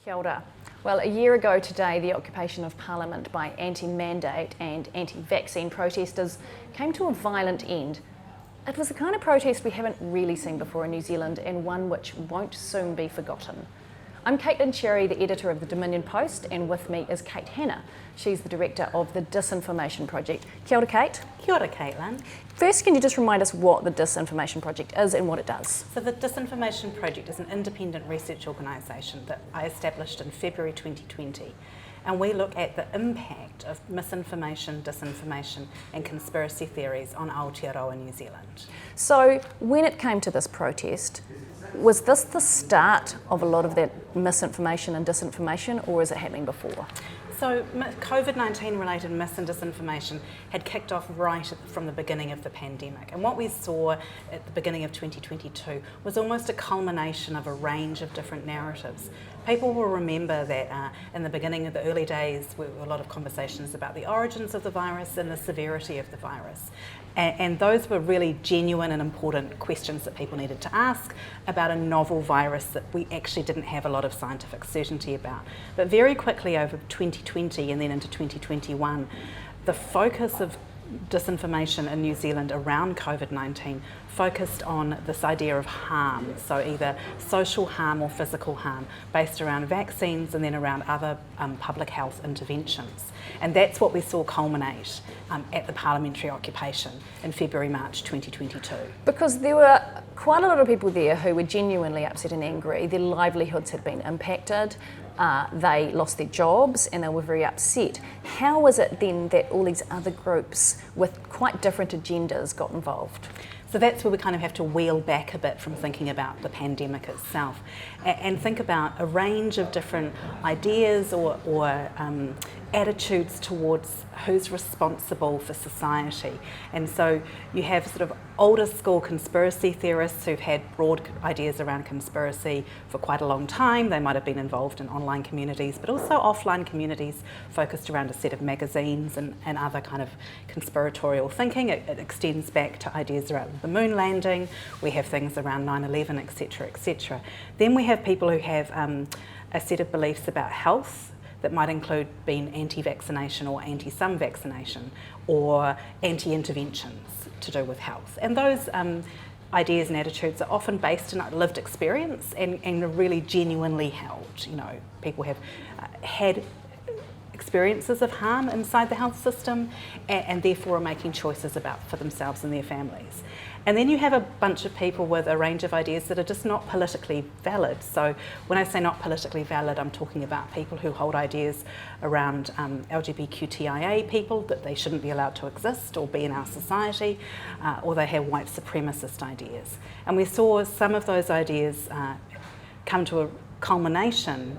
Kia ora. Well, a year ago today, the occupation of Parliament by anti-mandate and anti-vaccine protesters came to a violent end. It was the kind of protest we haven't really seen before in New Zealand, and one which won't soon be forgotten. I'm Caitlin Cherry, the editor of the Dominion Post, and with me is Kate Hanna. She's the director of the Disinformation Project. Kia ora, Kate. Kia ora, Caitlin. First, can you just remind us what the Disinformation Project is and what it does? So the Disinformation Project is an independent research organisation that I established in February 2020. And we look at the impact of misinformation, disinformation and conspiracy theories on Aotearoa New Zealand. So when it came to this protest, was this the start of a lot of that misinformation and disinformation, or is it happening before? So COVID-19 related mis and disinformation had kicked off right from the beginning of the pandemic. And what we saw at the beginning of 2022 was almost a culmination of a range of different narratives. People will remember that in the beginning of the early days, there were a lot of conversations about the origins of the virus and the severity of the virus. And those were really genuine and important questions that people needed to ask about a novel virus that we actually didn't have a lot of scientific certainty about. But very quickly over 2020 and then into 2021, the focus of disinformation in New Zealand around COVID-19 focused on this idea of harm, so either social harm or physical harm, based around vaccines and then around other public health interventions. And that's what we saw culminate at the parliamentary occupation in February-March 2022. Because there were quite a lot of people there who were genuinely upset and angry. Their livelihoods had been impacted, they lost their jobs and they were very upset. How was it then that all these other groups with quite different agendas got involved? So that's where we kind of have to wheel back a bit from thinking about the pandemic itself and think about a range of different ideas or attitudes towards who's responsible for society. And so you have sort of older school conspiracy theorists who've had broad ideas around conspiracy for quite a long time. They might have been involved in online communities, but also offline communities focused around a set of magazines and other kind of conspiratorial thinking. It extends back to ideas around the moon landing. We have things around 9/11, etc., etc. Then we have people who have a set of beliefs about health that might include being anti-vaccination or anti-some vaccination or anti-interventions to do with health. And those ideas and attitudes are often based in lived experience and are really genuinely held. You know, people have had experiences of harm inside the health system and therefore are making choices for themselves and their families. And then you have a bunch of people with a range of ideas that are just not politically valid. So when I say not politically valid, I'm talking about people who hold ideas around LGBTQIA people, that they shouldn't be allowed to exist or be in our society, or they have white supremacist ideas. And we saw some of those ideas come to a culmination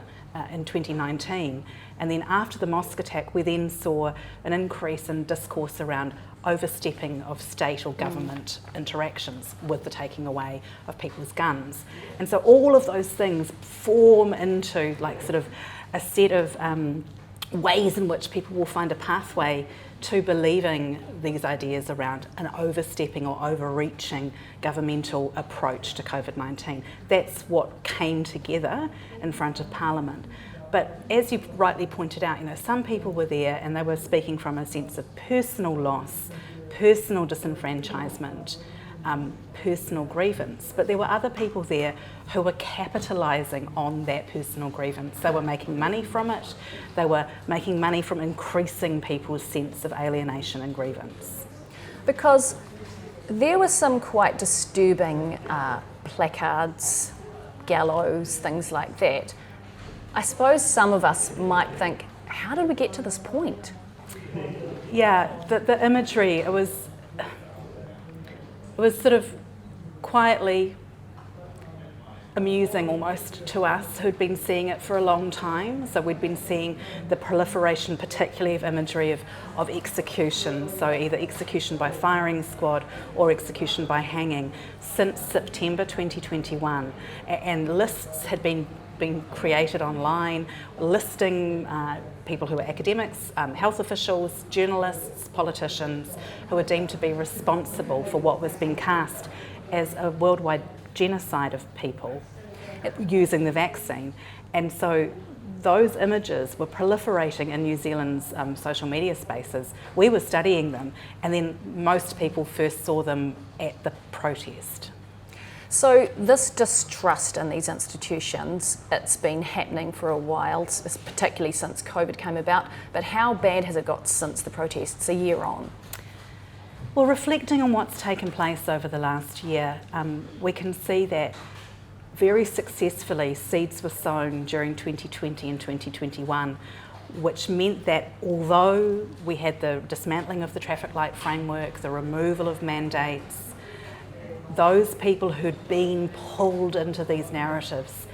in 2019. And then after the mosque attack, we then saw an increase in discourse around overstepping of state or government interactions with the taking away of people's guns. And so all of those things form into like sort of a set of ways in which people will find a pathway to believing these ideas around an overstepping or overreaching governmental approach to COVID-19. That's what came together in front of Parliament. But as you rightly pointed out, you know, some people were there and they were speaking from a sense of personal loss, personal disenfranchisement, personal grievance. But there were other people there who were capitalising on that personal grievance. They were making money from it. They were making money from increasing people's sense of alienation and grievance. Because there were some quite disturbing placards, gallows, things like that. I suppose some of us might think, how did we get to this point? Yeah, the imagery, it was sort of quietly amusing almost to us who'd been seeing it for a long time. So we'd been seeing the proliferation, particularly of imagery of execution, so either execution by firing squad or execution by hanging, since September 2021. And lists had been created online, listing people who are academics, health officials, journalists, politicians, who are deemed to be responsible for what was being cast as a worldwide genocide of people using the vaccine. And so those images were proliferating in New Zealand's social media spaces. We were studying them, and then most people first saw them at the protest. So this distrust in these institutions, it's been happening for a while, particularly since COVID came about, but how bad has it got since the protests a year on? Well, reflecting on what's taken place over the last year, we can see that very successfully seeds were sown during 2020 and 2021, which meant that although we had the dismantling of the traffic light framework, the removal of mandates, those people who'd been pulled into these narratives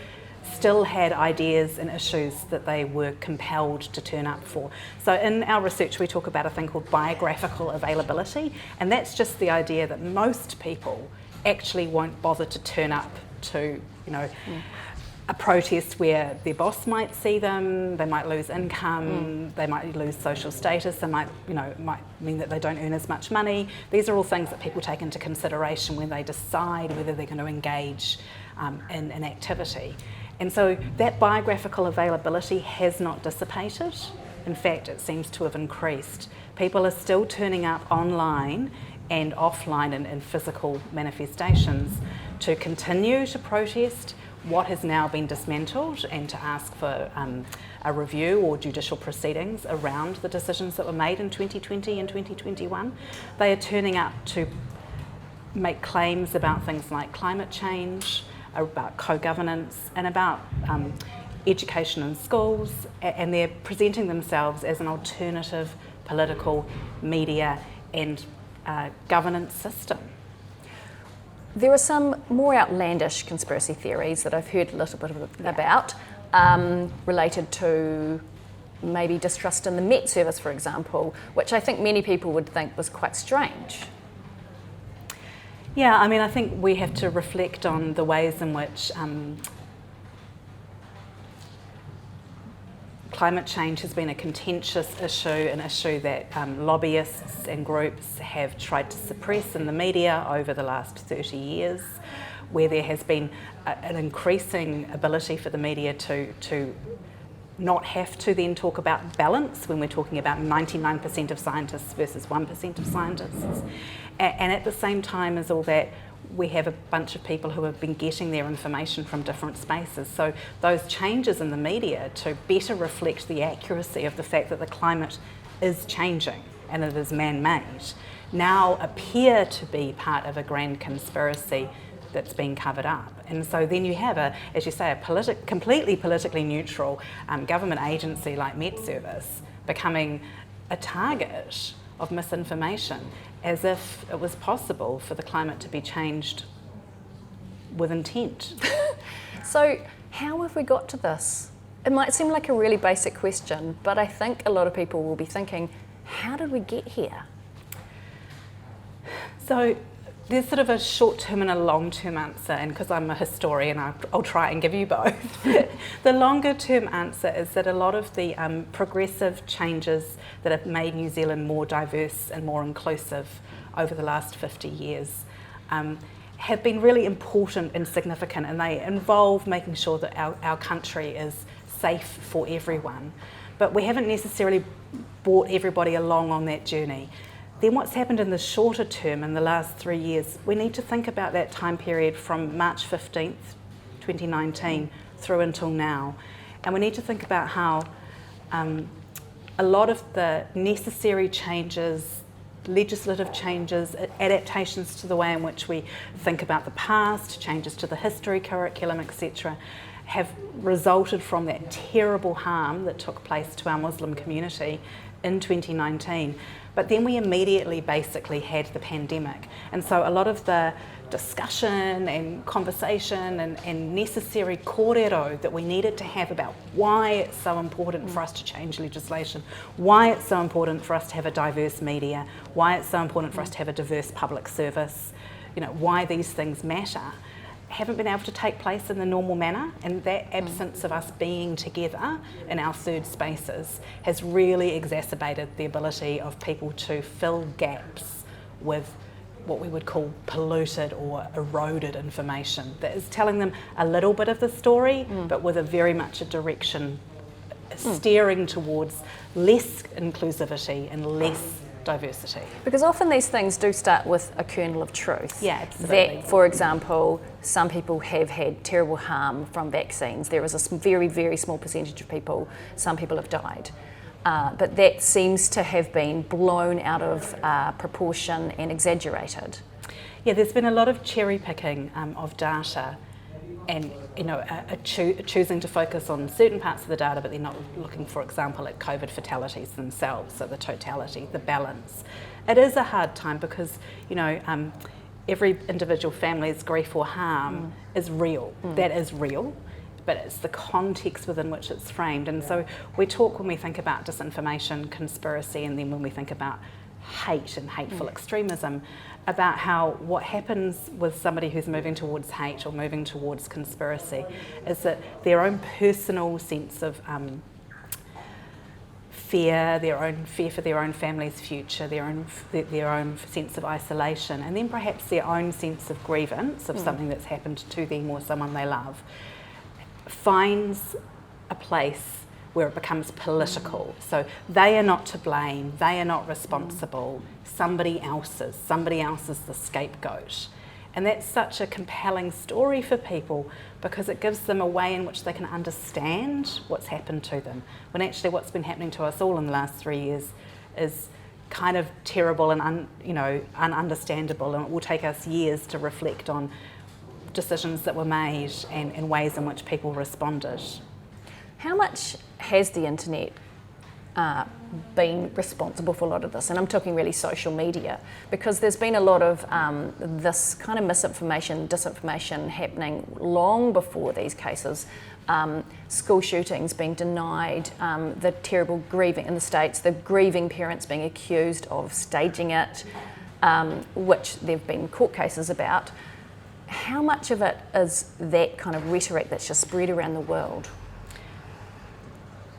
still had ideas and issues that they were compelled to turn up for. So in our research we talk about a thing called biographical availability, and that's just the idea that most people actually won't bother to turn up to, a protest where their boss might see them, they might lose income, they might lose social status, they might mean that they don't earn as much money. These are all things that people take into consideration when they decide whether they're going to engage in an activity. And so that biographical availability has not dissipated. In fact, it seems to have increased. People are still turning up online and offline in physical manifestations to continue to protest what has now been dismantled and to ask for a review or judicial proceedings around the decisions that were made in 2020 and 2021. They are turning up to make claims about things like climate change, about co-governance, and about education in schools, and they're presenting themselves as an alternative political, media and governance system. There are some more outlandish conspiracy theories that I've heard a little bit about, related to maybe distrust in the Met Service, for example, which I think many people would think was quite strange. Yeah, I mean, I think we have to reflect on the ways in which climate change has been a contentious issue, an issue that lobbyists and groups have tried to suppress in the media over the last 30 years, where there has been an increasing ability for the media to not have to then talk about balance when we're talking about 99% of scientists versus 1% of scientists. And at the same time as all that, we have a bunch of people who have been getting their information from different spaces. So those changes in the media to better reflect the accuracy of the fact that the climate is changing and it is man-made now appear to be part of a grand conspiracy that's been covered up. And so then you have as you say, a completely politically neutral government agency like Met Service becoming a target of misinformation, as if it was possible for the climate to be changed with intent. So how have we got to this? It might seem like a really basic question, but I think a lot of people will be thinking, how did we get here? So there's sort of a short-term and a long-term answer, and because I'm a historian, I'll try and give you both. The longer-term answer is that a lot of the progressive changes that have made New Zealand more diverse and more inclusive over the last 50 years have been really important and significant, and they involve making sure that our country is safe for everyone. But we haven't necessarily brought everybody along on that journey. Then what's happened in the shorter term in the last 3 years, we need to think about that time period from March 15th, 2019 through until now. And we need to think about how a lot of the necessary changes, legislative changes, adaptations to the way in which we think about the past, changes to the history curriculum, etc., have resulted from that terrible harm that took place to our Muslim community in 2019. But then we immediately basically had the pandemic. And so a lot of the discussion and conversation and necessary kōrero that we needed to have about why it's so important for us to change legislation, why it's so important for us to have a diverse media, why it's so important for us to have a diverse public service, why these things matter, haven't been able to take place in the normal manner, and that absence of us being together in our third spaces has really exacerbated the ability of people to fill gaps with what we would call polluted or eroded information that is telling them a little bit of the story, but with a very much a direction steering towards less inclusivity and less diversity. Because often these things do start with a kernel of truth. Yeah, absolutely. That, for example, some people have had terrible harm from vaccines. There is a very, very small percentage of people, some people have died. But that seems to have been blown out of proportion and exaggerated. Yeah, there's been a lot of cherry picking of data, and choosing to focus on certain parts of the data, but they're not looking, for example, at COVID fatalities themselves, so the totality, the balance. It is a hard time because every individual family's grief or harm is real. That is real, but it's the context within which it's framed. And so we talk, when we think about disinformation, conspiracy, and then when we think about hate and hateful extremism, about how what happens with somebody who's moving towards hate or moving towards conspiracy is that their own personal sense of fear, their own fear for their own family's future, their own sense of isolation, and then perhaps their own sense of grievance of something that's happened to them or someone they love, finds a place where it becomes political. So they are not to blame, they are not responsible, somebody else is the scapegoat. And that's such a compelling story for people because it gives them a way in which they can understand what's happened to them, when actually what's been happening to us all in the last 3 years is kind of terrible and ununderstandable, and it will take us years to reflect on decisions that were made and ways in which people responded. How much has the internet been responsible for a lot of this? And I'm talking really social media, because there's been a lot of this kind of misinformation, disinformation happening long before these cases. School shootings being denied, the terrible grieving in the States, the grieving parents being accused of staging it, which there have been court cases about. How much of it is that kind of rhetoric that's just spread around the world?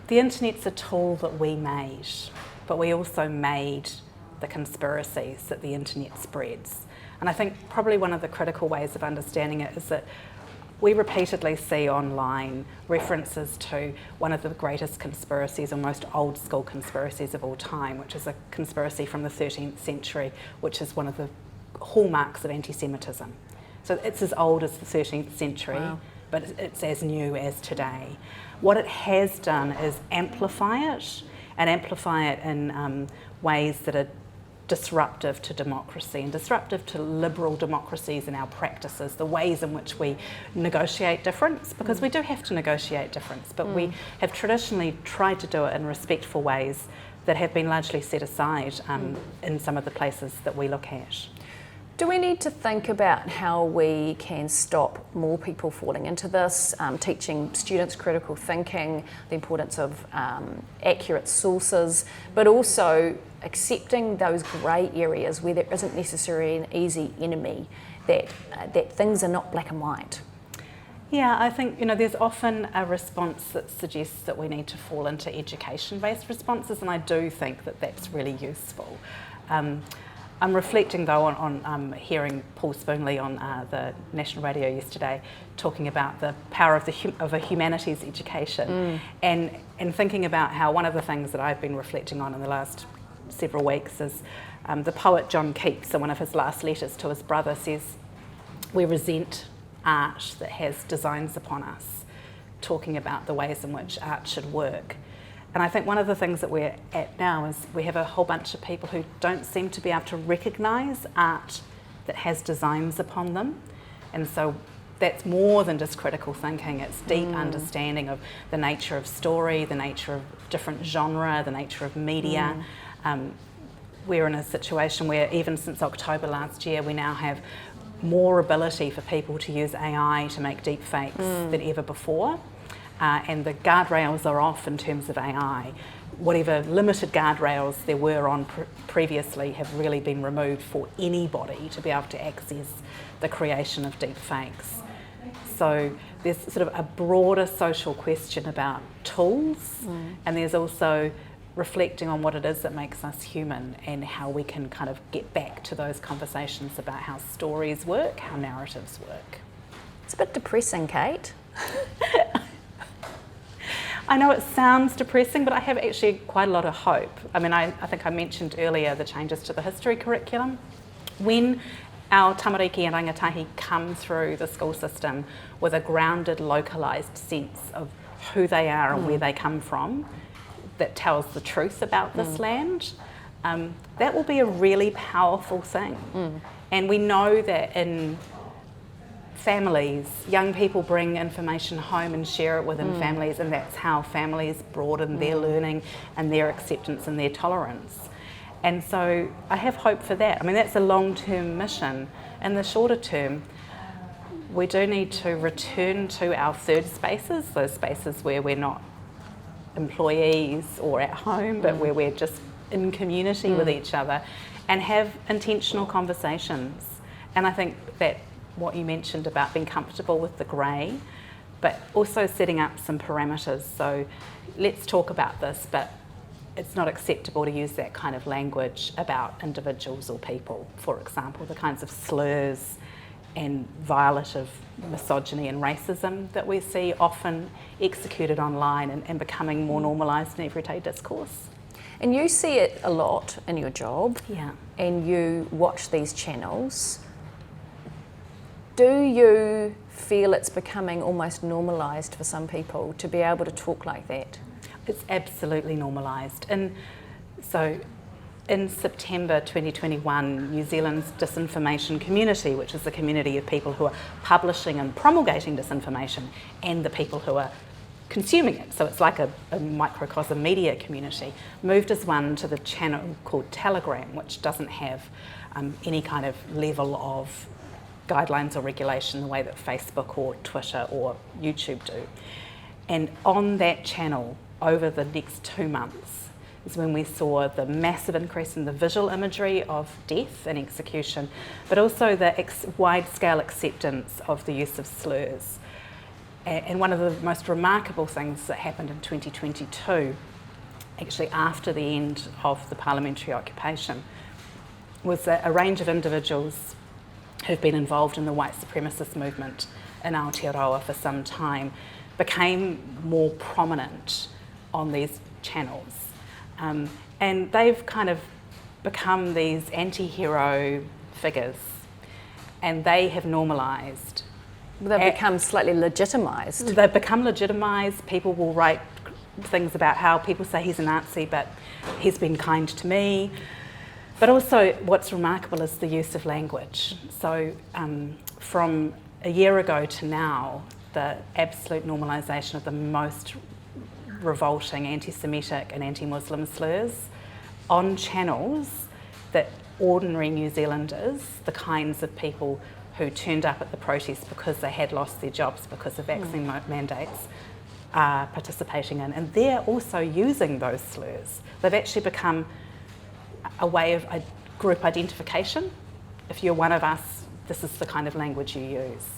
The internet's a tool that we made, but we also made the conspiracies that the internet spreads. And I think probably one of the critical ways of understanding it is that we repeatedly see online references to one of the greatest conspiracies or most old school conspiracies of all time, which is a conspiracy from the 13th century, which is one of the hallmarks of anti-Semitism. So it's as old as the 13th century, wow, but it's as new as today. What it has done is amplify it, and amplify it in ways that are disruptive to democracy and disruptive to liberal democracies and our practices, the ways in which we negotiate difference, because we do have to negotiate difference, but we have traditionally tried to do it in respectful ways that have been largely set aside in some of the places that we look at. Do we need to think about how we can stop more people falling into this, teaching students critical thinking, the importance of accurate sources, but also accepting those grey areas where there isn't necessarily an easy enemy, that things are not black and white? Yeah, I think there's often a response that suggests that we need to fall into education-based responses, and I do think that that's really useful. I'm reflecting though on hearing Paul Spoonley on the national radio yesterday talking about the power of a humanities education, and thinking about how one of the things that I've been reflecting on in the last several weeks is the poet John Keats, in one of his last letters to his brother, says, "We resent art that has designs upon us," talking about the ways in which art should work. And I think one of the things that we're at now is we have a whole bunch of people who don't seem to be able to recognise art that has designs upon them. And so that's more than just critical thinking, it's deep understanding of the nature of story, the nature of different genre, the nature of media. We're in a situation where even since October last year, we now have more ability for people to use AI to make deep fakes than ever before. And the guardrails are off in terms of AI. Whatever limited guardrails there were on previously have really been removed for anybody to be able to access the creation of deep fakes. So there's sort of a broader social question about tools, and there's also reflecting on what it is that makes us human and how we can kind of get back to those conversations about how stories work, how narratives work. It's a bit depressing, Kate. I know it sounds depressing, but I have actually quite a lot of hope. I mean, I think I mentioned earlier the changes to the history curriculum. When our tamariki and rangatahi come through the school system with a grounded, localised sense of who they are and where they come from, that tells the truth about this land, that will be a really powerful thing. And we know that in families, young people bring information home and share it within families, and that's how families broaden their learning and their acceptance and their tolerance. And so I have hope for that. I mean, that's a long-term mission. In the shorter term, we do need to return to our third spaces, those spaces where we're not employees or at home, but where we're just in community with each other, and have intentional conversations. And I think that what you mentioned about being comfortable with the grey, but also setting up some parameters. So let's talk about this, but it's not acceptable to use that kind of language about individuals or people. For example, the kinds of slurs and violative misogyny and racism that we see often executed online and becoming more normalised in everyday discourse. And you see it a lot in your job, and you watch these channels. Do you feel it's becoming almost normalised for some people to be able to talk like that? It's absolutely normalised. And so in September 2021, New Zealand's disinformation community, which is the community of people who are publishing and promulgating disinformation and the people who are consuming it, so it's like a microcosm media community, moved as one to the channel called Telegram, which doesn't have any kind of level of guidelines or regulation the way that Facebook or Twitter or YouTube do. And on that channel, over the next 2 months, is when we saw the massive increase in the visual imagery of death and execution, but also the wide-scale acceptance of the use of slurs. And one of the most remarkable things that happened in 2022, actually after the end of the parliamentary occupation, was that a range of individuals who've been involved in the white supremacist movement in Aotearoa for some time became more prominent on these channels. And they've kind of become these anti-hero figures, and they have normalised. They've become slightly legitimised. They've become legitimised. People will write things about how people say he's a Nazi, but he's been kind to me. But also what's remarkable is the use of language. So from a year ago to now, the absolute normalisation of the most revolting anti-Semitic and anti-Muslim slurs on channels that ordinary New Zealanders, the kinds of people who turned up at the protests because they had lost their jobs because of vaccine mandates, are participating in. And they're also using those slurs. They've actually become a way of group identification. If you're one of us, this is the kind of language you use.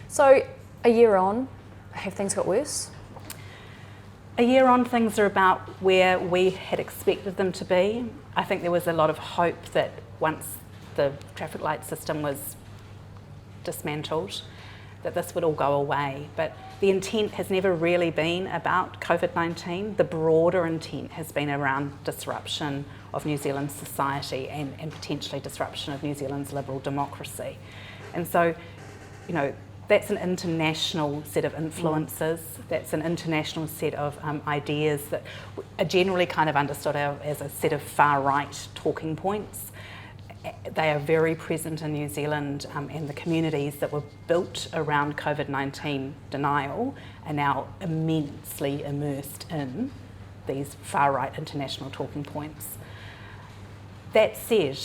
So a year on, have things got worse? A year on, things are about where we had expected them to be. I think there was a lot of hope that once the traffic light system was dismantled, that this would all go away. But the intent has never really been about COVID-19. The broader intent has been around disruption of New Zealand's society and potentially disruption of New Zealand's liberal democracy. And so, you know, that's an international set of influences, that's an international set of ideas that are generally kind of understood as a set of far-right talking points. They are very present in New Zealand, and the communities that were built around COVID-19 denial are now immensely immersed in these far-right international talking points. That said,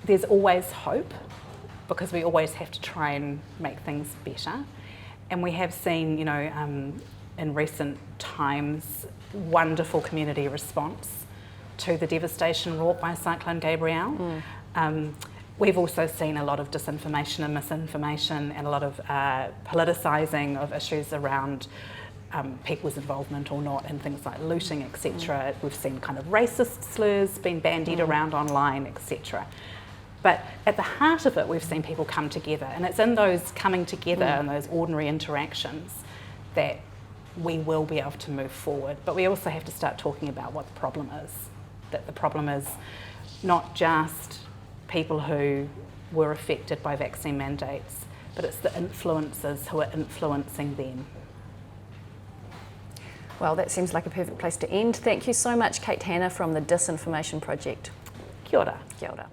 there's always hope, because we always have to try and make things better. And we have seen, you know, in recent times, wonderful community response to the devastation wrought by Cyclone Gabrielle. We've also seen a lot of disinformation and misinformation and a lot of politicising of issues around people's involvement or not in things like looting, etc. We've seen kind of racist slurs being bandied around online, etc. But at the heart of it, we've seen people come together, and it's in those coming together and those ordinary interactions that we will be able to move forward. But we also have to start talking about what the problem is. That the problem is not just people who were affected by vaccine mandates, but it's the influencers who are influencing them. Well, that seems like a perfect place to end. Thank you so much, Kate Hanna from the Disinformation Project. Kia ora. Kia ora.